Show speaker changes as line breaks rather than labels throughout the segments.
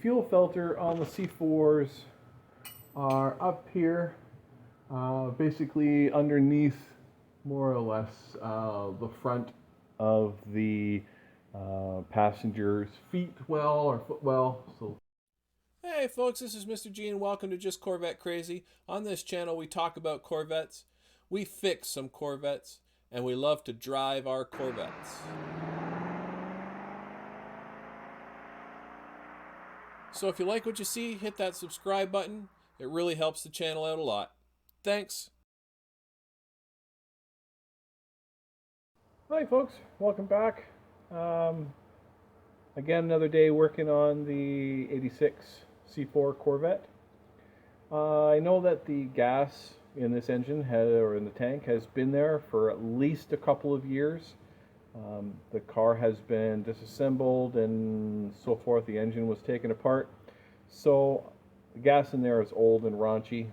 fuel filter on the C4s are up here, basically underneath more or less the front of the passenger's feet well or footwell.
Hey folks, this is Mr. G and welcome to Just Corvette Crazy. On this channel we talk about Corvettes, we fix some Corvettes, and we love to drive our Corvettes. So if you like what you see, hit that subscribe button. It really helps the channel out a lot. Thanks.
Hi folks, welcome back. Again, another day working on the 86 C4 Corvette. I know that the gas in this engine or in the tank has been there for at least a couple of years. The car has been disassembled and so forth. The engine was taken apart. So the gas in there is old and raunchy.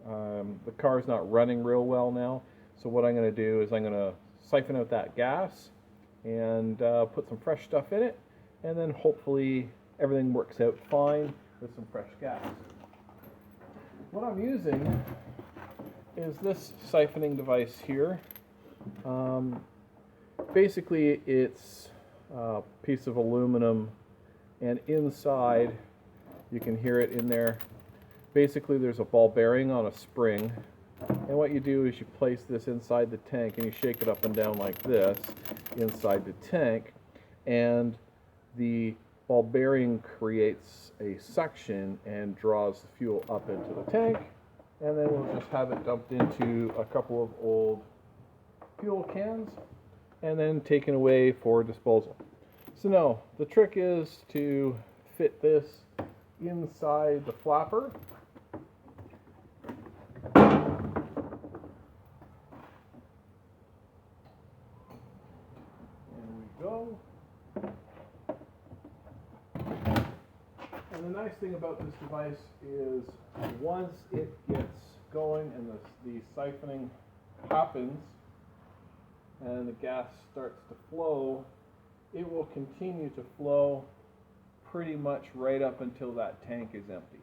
The car is not running real well now. So what I'm going to do is I'm going to siphon out that gas and put some fresh stuff in it. And then hopefully everything works out fine with some fresh gas. What I'm using is this siphoning device here. Basically it's a piece of aluminum, and inside you can hear it in there. Basically there's a ball bearing on a spring, and what you do is you place this inside the tank and you shake it up and down like this inside the tank, and the ball bearing creates a suction and draws the fuel up into the tank, and then we'll just have it dumped into a couple of old fuel cans and then taken away for disposal. So now the trick is to fit this inside the flapper. There we go. And the nice thing about this device is once it gets going and the siphoning happens and the gas starts to flow, it will continue to flow pretty much right up until that tank is empty.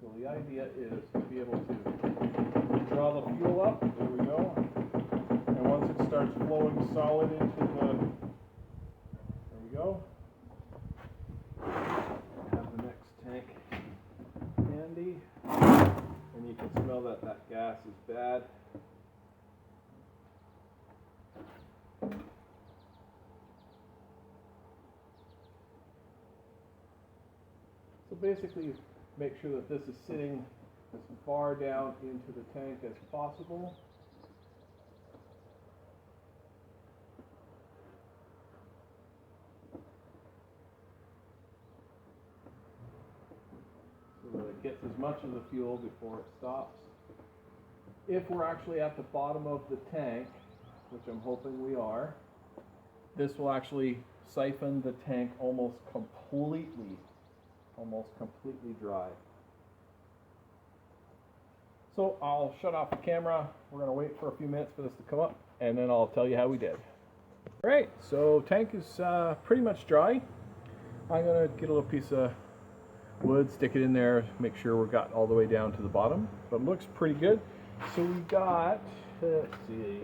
So the idea is to be able to draw the fuel up, there we go, and once it starts flowing solid into the, there we go, have the next tank handy, and you can smell that that gas is bad. So basically make sure that this is sitting as far down into the tank as possible. So that it gets as much of the fuel before it stops. If we're actually at the bottom of the tank, which I'm hoping we are, this will actually siphon the tank almost completely dry. So I'll shut off the camera. We're going to wait for a few minutes for this to come up, and then I'll tell you how we did. Alright, so tank is pretty much dry. I'm going to get a little piece of wood, stick it in there, make sure we're got all the way down to the bottom. But it looks pretty good. So we got, let's see,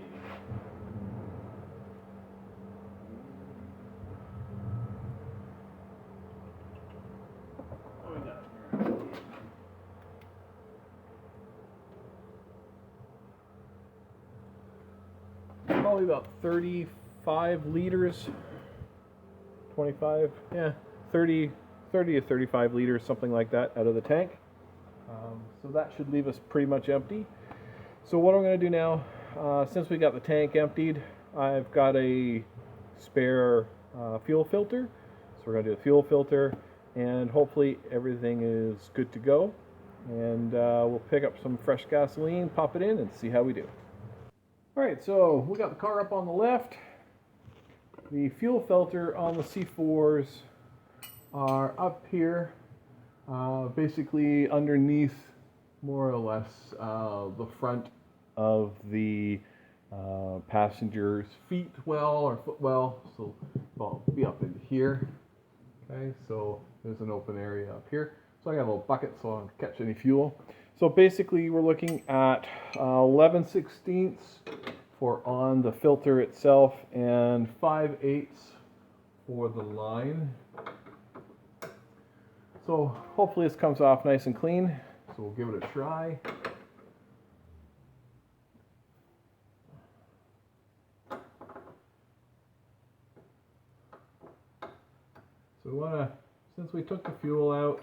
probably about 35 liters, 25, yeah, 30 to 35 liters, something like that, out of the tank. So that should leave us pretty much empty. So what I'm going to do now, since we got the tank emptied, I've got a spare fuel filter. So we're going to do a fuel filter, and hopefully everything is good to go. And we'll pick up some fresh gasoline, pop it in, and see how we do. Alright, so we got the car up on the left. The fuel filter on the C4s are up here, basically underneath more or less the front of the passenger's feet well or footwell, so it'll be up into here. Okay, so there's an open area up here. So I got a little bucket so I don't catch any fuel. So basically we're looking at 11/16 for on the filter itself and 5/8 for the line. So hopefully this comes off nice and clean. So we'll give it a try. So we want to, since we took the fuel out,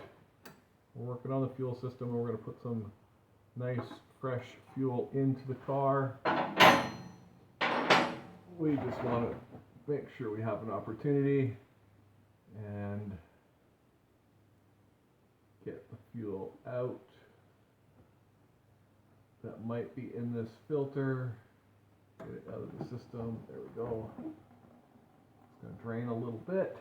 we're working on the fuel system, and we're going to put some nice fresh fuel into the car. We just want to make sure we have an opportunity and get the fuel out that might be in this filter. Get it out of the system. There we go. It's going to drain a little bit.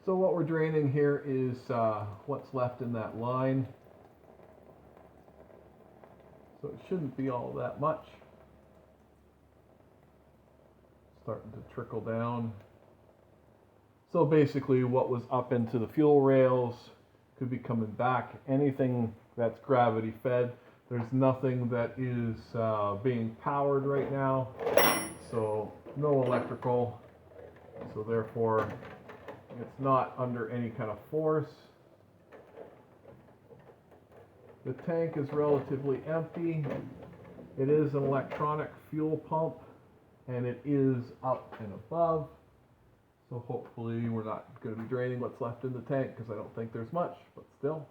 So what we're draining here is what's left in that line. So it shouldn't be all that much. Starting to trickle down. So basically what was up into the fuel rails could be coming back. Anything that's gravity fed. There's nothing that is being powered right now. So no electrical. So therefore it's not under any kind of force. The tank is relatively empty. It is an electronic fuel pump and it is up and above. So hopefully we're not going to be draining what's left in the tank because I don't think there's much, but still.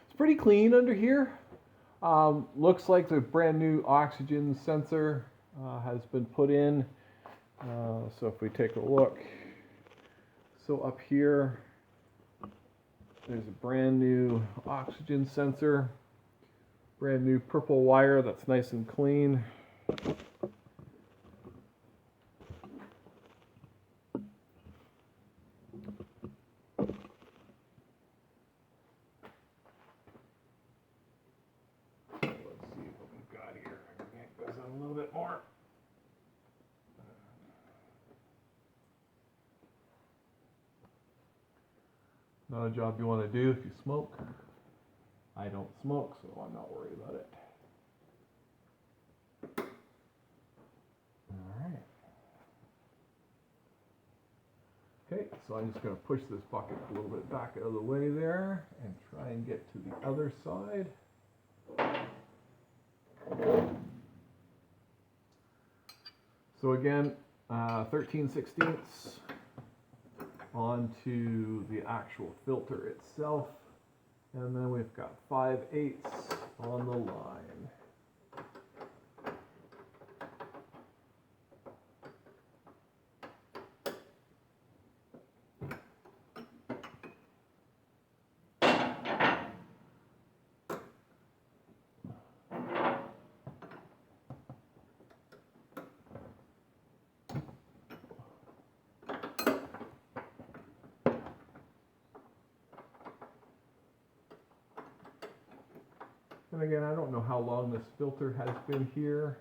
It's pretty clean under here. Looks like the brand new oxygen sensor has been put in. So if we take a look, so up here, there's a brand new oxygen sensor, brand new purple wire that's nice and clean. Let's see what we've got here. It goes on a little bit more. Not a job you want to do if you smoke. I don't smoke, so I'm not worried about it. Alright. Okay, so I'm just going to push this bucket a little bit back out of the way there and try and get to the other side. So again, 13/16 onto the actual filter itself, and then we've got 5/8 on the line. And again, I don't know how long this filter has been here.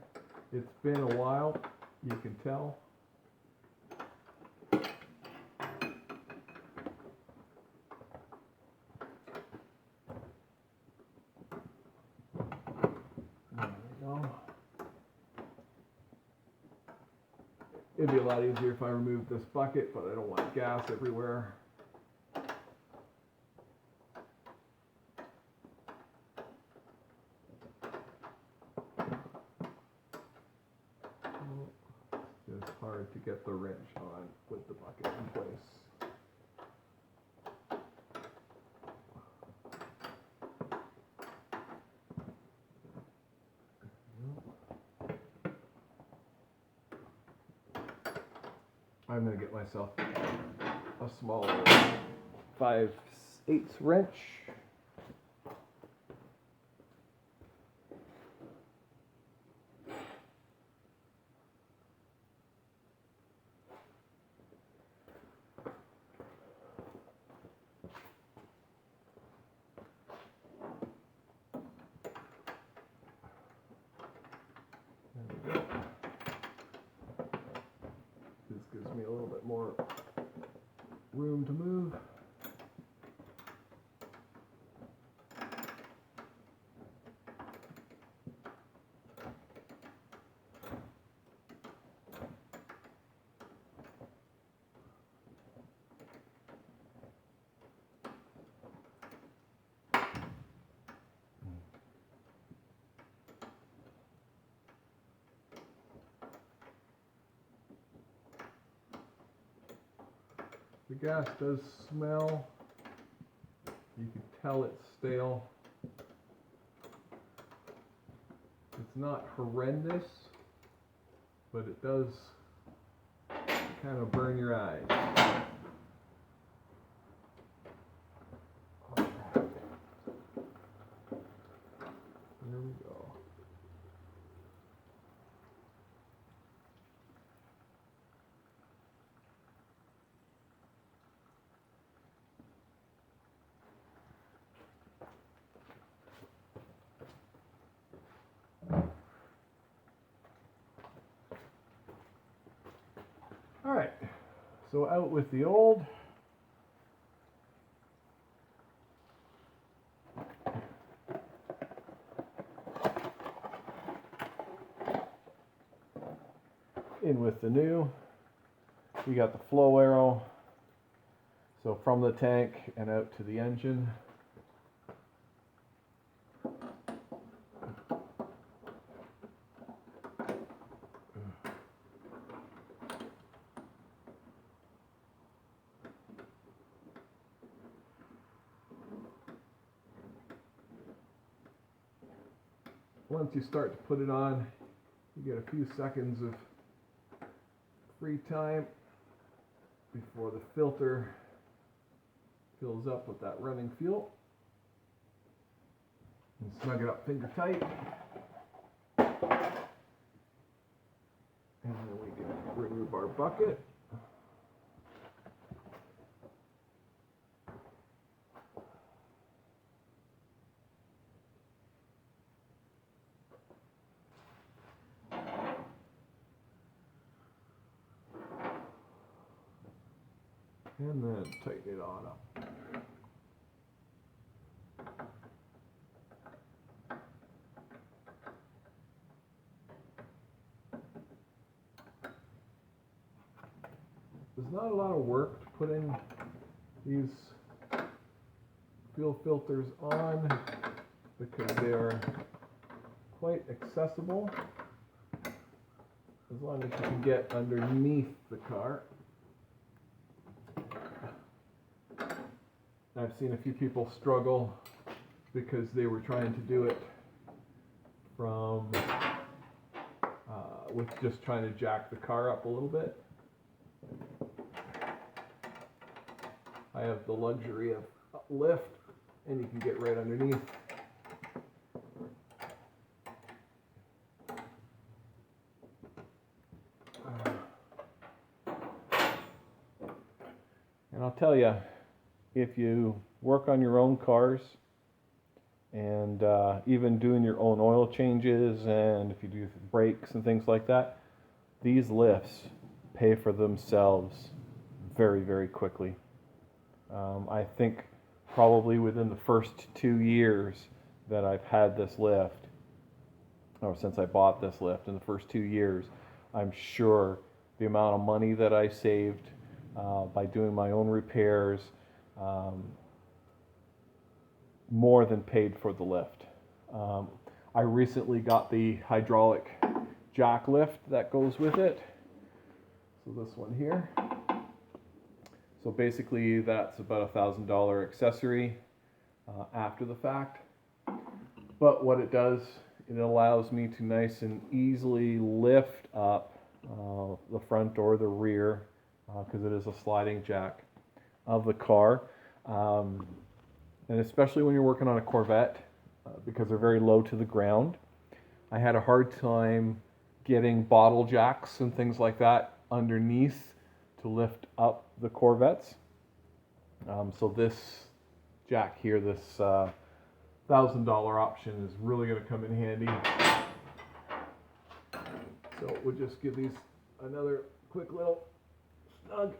It's been a while, you can tell. There we go. It'd be a lot easier if I removed this bucket, but I don't want gas everywhere. It's hard to get the wrench on with the bucket in place. I'm going to get myself a smaller 5/8 wrench. room to move. The gas does smell. You can tell it's stale. It's not horrendous, but it does kind of burn your eyes. There we go. All right, so out with the old. In with the new. We got the flow arrow. So from the tank and out to the engine. Once you start to put it on, you get a few seconds of free time before the filter fills up with that running fuel. And snug it up finger tight. And then we can remove our bucket. And then tighten it on up. There's not a lot of work to put in these fuel filters on because they are quite accessible as long as you can get underneath the car. I've seen a few people struggle because they were trying to do it from with just trying to jack the car up a little bit. I have the luxury of lift, and you can get right underneath. And I'll tell you, if you work on your own cars and even doing your own oil changes, and if you do brakes and things like that, these lifts pay for themselves very, very quickly. I think probably within the first 2 years that I've had this lift, or since I bought this lift, in the first 2 years, I'm sure the amount of money that I saved by doing my own repairs more than paid for the lift. I recently got the hydraulic jack lift that goes with it. So this one here. So basically that's about $1,000 accessory after the fact. But what it does, it allows me to nice and easily lift up the front or the rear, because it is a sliding jack of the car. And especially when you're working on a Corvette, because they're very low to the ground. I had a hard time getting bottle jacks and things like that underneath to lift up the Corvettes. So this jack here, this $1,000 option, is really going to come in handy. So we'll just give these another quick little snug.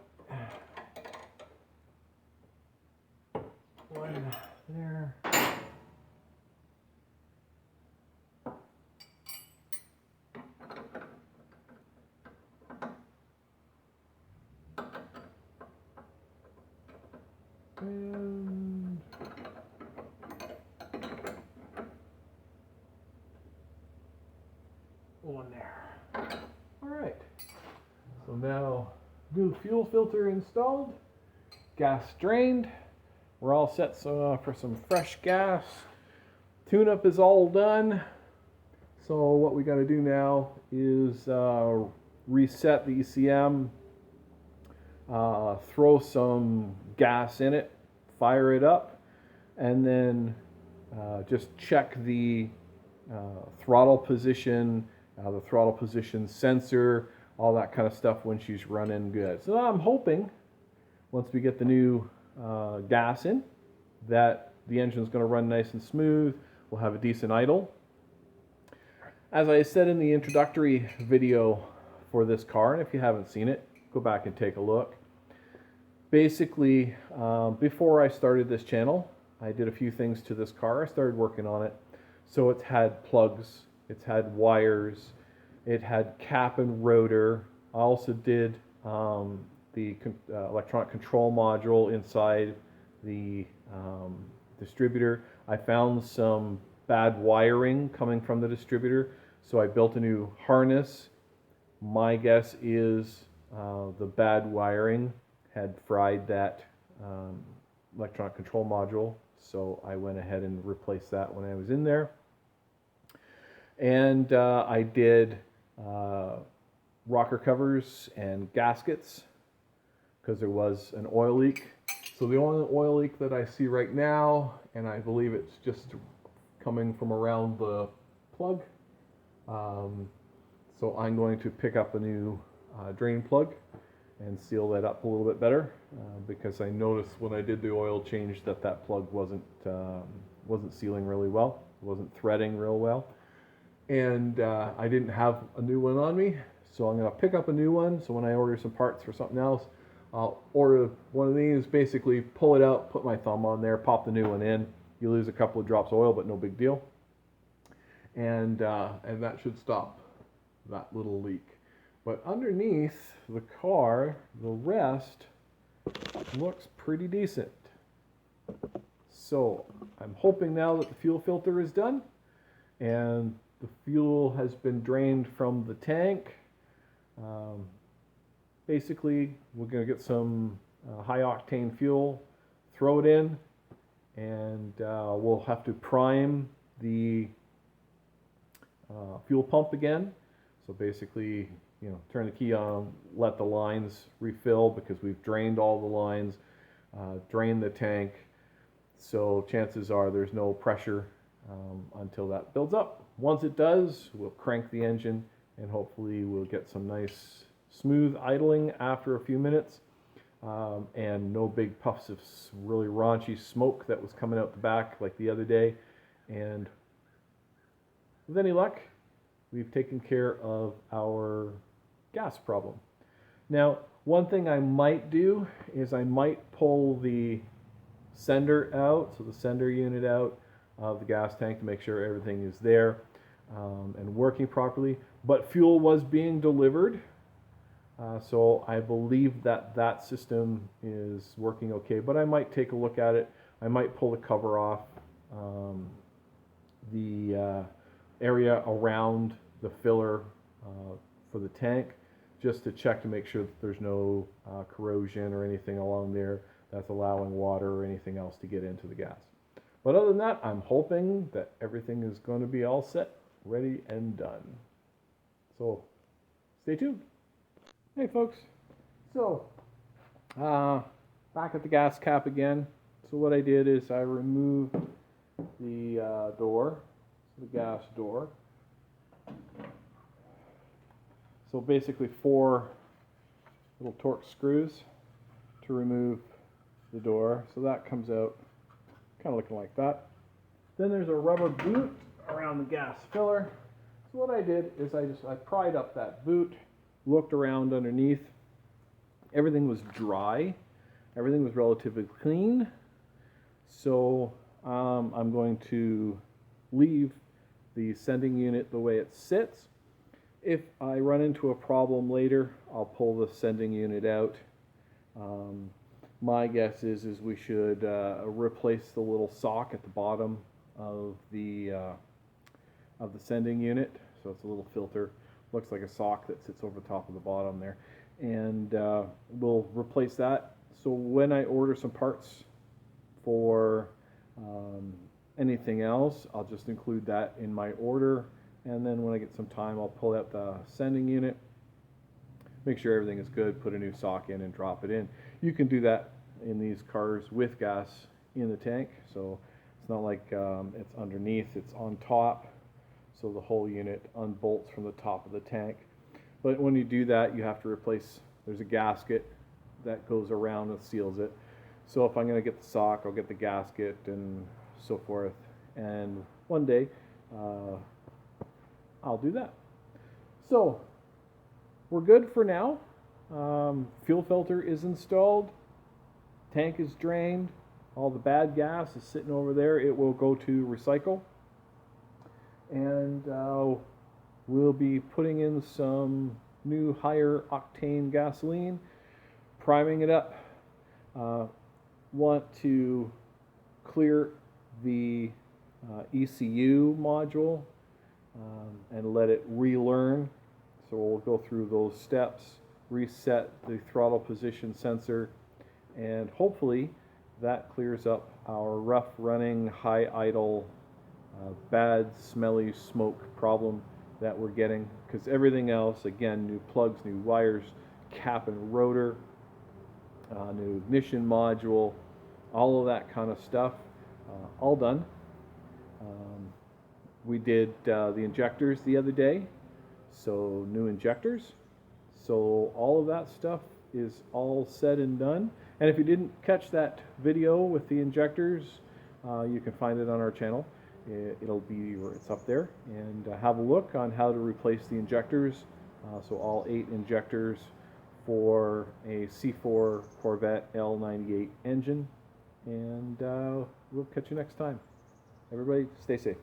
And one there. All right. So now, new fuel filter installed, gas drained. We're all set for some fresh gas. Tune-up is all done. So what we got to do now is reset the ECM, throw some gas in it, fire it up, and then just check the throttle position sensor, all that kind of stuff when she's running good. So I'm hoping once we get the new gas in that the engine's going to run nice and smooth. We'll have a decent idle. As I said in the introductory video for this car, and if you haven't seen it, go back and take a look. Basically, before I started this channel, I did a few things to this car. I started working on it. So it's had plugs, it's had wires, it had cap and rotor. I also did the electronic control module inside the distributor. I found some bad wiring coming from the distributor, so I built a new harness. My guess is the bad wiring had fried that electronic control module, so I went ahead and replaced that when I was in there. And I did rocker covers and gaskets because there was an oil leak. So the only oil leak that I see right now, and I believe it's just coming from around the plug. So I'm going to pick up a new drain plug and seal that up a little bit better because I noticed when I did the oil change that that plug wasn't sealing really well, wasn't threading real well, and I didn't have a new one on me, so I'm going to pick up a new one. So when I order some parts for something else, I'll order one of these, basically pull it out, put my thumb on there, pop the new one in. You lose a couple of drops of oil, but no big deal, and that should stop that little leak. But underneath the car, the rest looks pretty decent. So I'm hoping now that the fuel filter is done and the fuel has been drained from the tank. Basically, we're going to get some high octane fuel, throw it in, and we'll have to prime the fuel pump again. So basically, turn the key on, let the lines refill because we've drained all the lines, drained the tank. So chances are there's no pressure until that builds up. Once it does, we'll crank the engine and hopefully we'll get some nice smooth idling after a few minutes and no big puffs of really raunchy smoke that was coming out the back like the other day. And with any luck, we've taken care of our gas problem. Now, one thing I might do is I might pull the sender out, so the sender unit out of the gas tank to make sure everything is there and working properly. But fuel was being delivered, so I believe that that system is working okay. But I might take a look at it. I might pull the cover off the area around the filler for the tank, just to check to make sure that there's no corrosion or anything along there that's allowing water or anything else to get into the gas. But other than that, I'm hoping that everything is going to be all set, ready and done. So stay tuned. Hey folks, so back at the gas cap again. So what I did is I removed the door, the gas door. So basically 4 little Torx screws to remove the door. So that comes out kind of looking like that. Then there's a rubber boot around the gas filler. So what I did is I pried up that boot, looked around underneath. Everything was dry. Everything was relatively clean. So I'm going to leave the sending unit the way it sits. If I run into a problem later, I'll pull the sending unit out. my guess is we should replace the little sock at the bottom of the sending unit. So it's a little filter, looks like a sock that sits over the top of the bottom there, and we'll replace that. So when I order some parts for anything else, I'll just include that in my order, and then when I get some time, I'll pull out the sending unit, make sure everything is good, put a new sock in and drop it in. You can do that in these cars with gas in the tank, so it's not like it's underneath, it's on top, so the whole unit unbolts from the top of the tank. But when you do that, you have to replace, there's a gasket that goes around and seals it. So if I'm going to get the sock, I'll get the gasket and so forth, and one day I'll do that. So we're good for now. Fuel filter is installed, tank is drained, all the bad gas is sitting over there. It will go to recycle, and we'll be putting in some new higher octane gasoline, priming it up. Want to clear the ECU module and let it relearn. So we'll go through those steps, reset the throttle position sensor, and hopefully that clears up our rough running, high idle, bad smelly smoke problem that we're getting. Because everything else, again, new plugs, new wires, cap and rotor, new ignition module, all of that kind of stuff, all done. We did the injectors the other day, so new injectors. So all of that stuff is all said and done. And if you didn't catch that video with the injectors, you can find it on our channel. It'll be where it's up there, and have a look on how to replace the injectors. So all 8 injectors for a C4 Corvette L98 engine, and we'll catch you next time. Everybody stay safe.